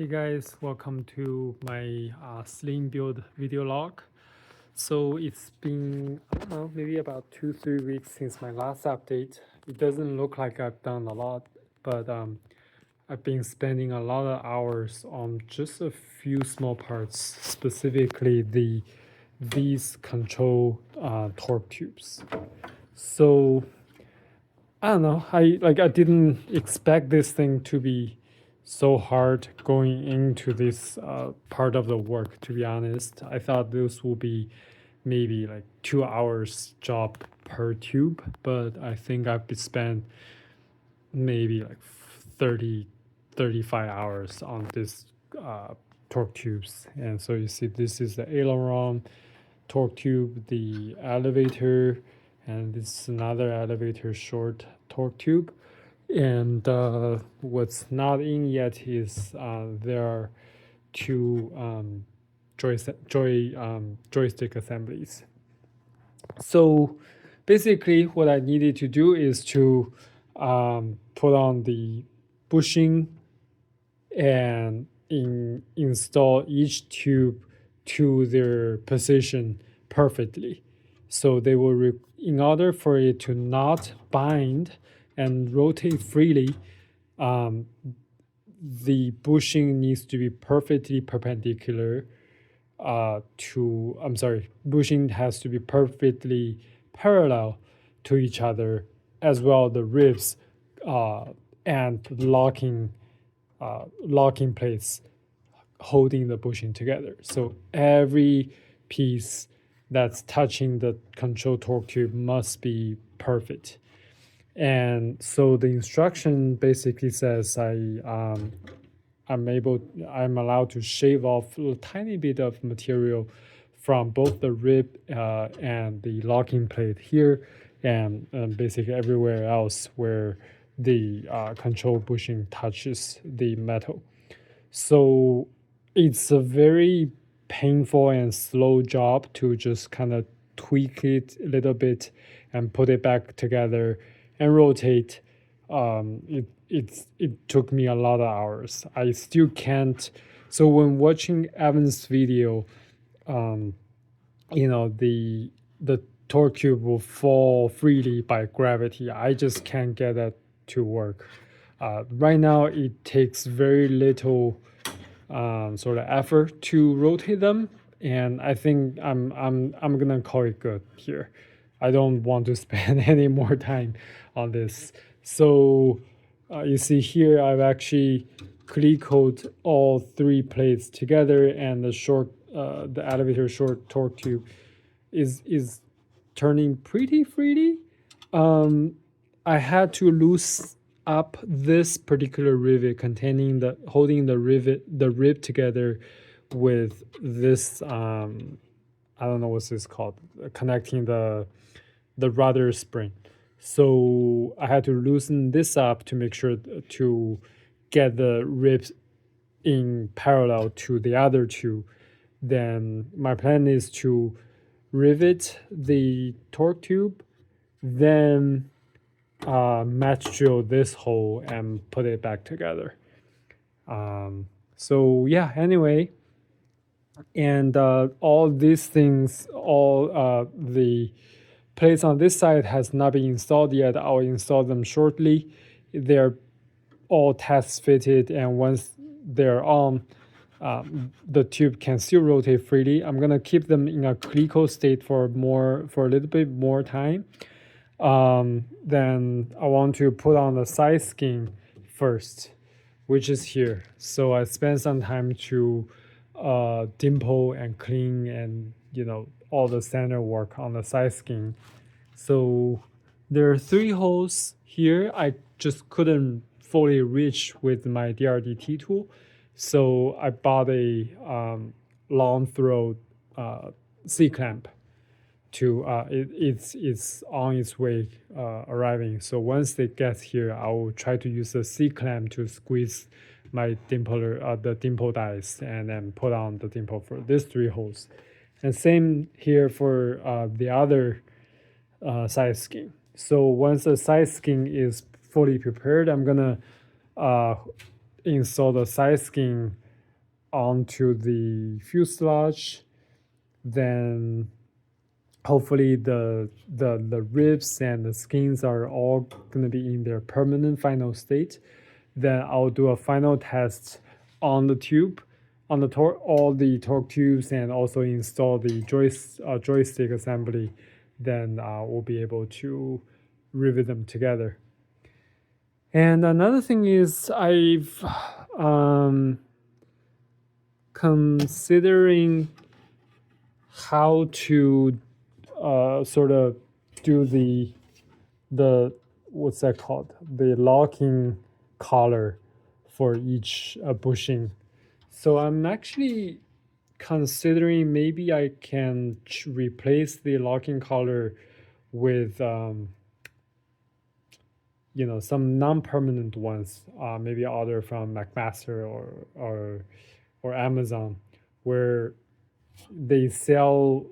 Hey guys, welcome to my sling build video log. So it's been, I don't know, maybe about 2-3 weeks since my last update. It doesn't look like I've done a lot, but I've been spending a lot of hours on just a few small parts, specifically these control torque tubes. So I don't know. I didn't expect this thing to be so hard going into this part of the work. To be honest, I thought this will be maybe like 2 hours job per tube, but I think I've spent maybe like 30, 35 hours on this torque tubes. And so you see, this is the aileron torque tube, the elevator, and this is another elevator short torque tube. And what's not in yet is there are two joystick assemblies. So basically what I needed to do is to put on the bushing and install each tube to their position perfectly. So they will, in order for it to not bind and rotate freely, the bushing needs to be perfectly perpendicular bushing has to be perfectly parallel to each other, as well the ribs and locking plates holding the bushing together. So every piece that's touching the control torque tube must be perfect. And so the instruction basically says I'm allowed to shave off a tiny bit of material from both the rib and the locking plate here, and basically everywhere else where the control bushing touches the metal. So it's a very painful and slow job to just kind of tweak it a little bit and put it back together and rotate. It took me a lot of hours. I still can't. So when watching Evan's video, the torque tube will fall freely by gravity. I just can't get that to work. Right now, it takes very little sort of effort to rotate them, and I think I'm gonna call it good here. I don't want to spend any more time on this. So you see here, I've actually cleat-coated all three plates together, and the elevator short torque tube is turning pretty freely. I had to loose up this particular rivet holding the rib together with this I don't know what's this called, connecting the rudder spring. So I had to loosen this up to make sure to get the ribs in parallel to the other two. Then my plan is to rivet the torque tube, then match drill this hole and put it back together. So yeah, anyway, and all these things, all the plates on this side has not been installed yet. I'll install them shortly. They're all test fitted, and once they're on, the tube can still rotate freely. I'm gonna keep them in a cleat state for a little bit more time. Then I want to put on the side skin first, which is here. So I spent some time to dimple and clean and all the standard work on the side skin. So there are 3 holes here. I just couldn't fully reach with my DRDT tool, so I bought a long throw C-clamp to it's on its way arriving. So once it gets here, I will try to use the C-clamp to squeeze my the dimple dies, and then put on the dimple for these 3 holes. And same here for the other side skin. So once the side skin is fully prepared, I'm gonna install the side skin onto the fuselage. Then hopefully the ribs and the skins are all going to be in their permanent final state. Then I'll do a final test on the tube, on the all the torque tubes, and also install the joystick assembly. Then we'll be able to rivet them together. And another thing is I've considering how to sort of do the what's that called, the locking collar for each bushing. So I'm actually considering maybe I can replace the locking collar with some non-permanent ones, maybe order from McMaster or Amazon, where they sell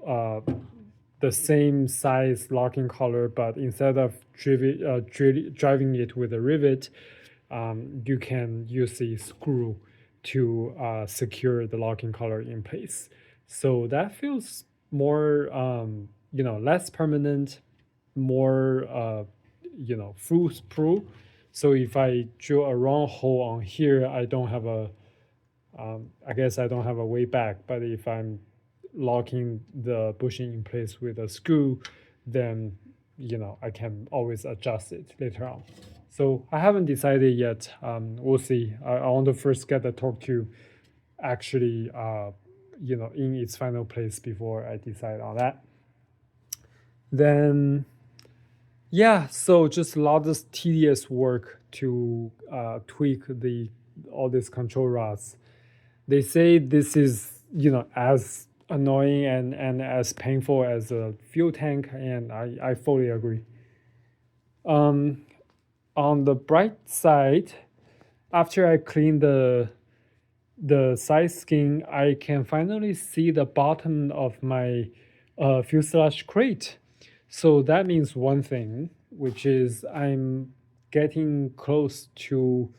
the same size locking collar, but instead of driving it with a rivet, you can use a screw to secure the locking collar in place. So that feels more, less permanent, more, foolproof. So if I drill a wrong hole on here, I don't have a, I guess I don't have a way back. But if I'm locking the bushing in place with a screw, then I can always adjust it later on. So I haven't decided yet. We'll see. I want to first get the torque tube actually in its final place before I decide on that. Then yeah, so just a lot of tedious work to tweak all these control rods. They say this is as annoying and as painful as a fuel tank, and I fully agree. On the bright side, after I clean the side skin, I can finally see the bottom of my fuselage crate. So that means one thing, which is I'm getting close to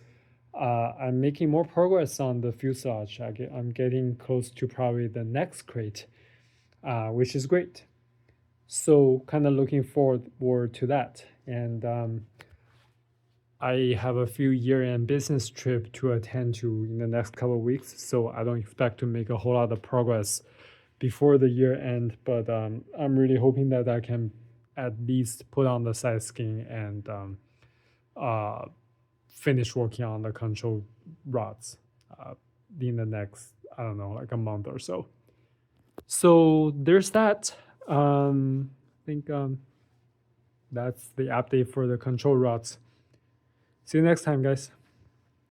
I'm making more progress on the fuselage. I'm getting close to probably the next crate, which is great. So kind of looking forward to that. And I have a few year-end business trip to attend to in the next couple of weeks. So I don't expect to make a whole lot of progress before the year end, but I'm really hoping that I can at least put on the side skin and finish working on the control rods in the next, I don't know, like a month or so. So there's that. I think that's the update for the control rods. See you next time, guys.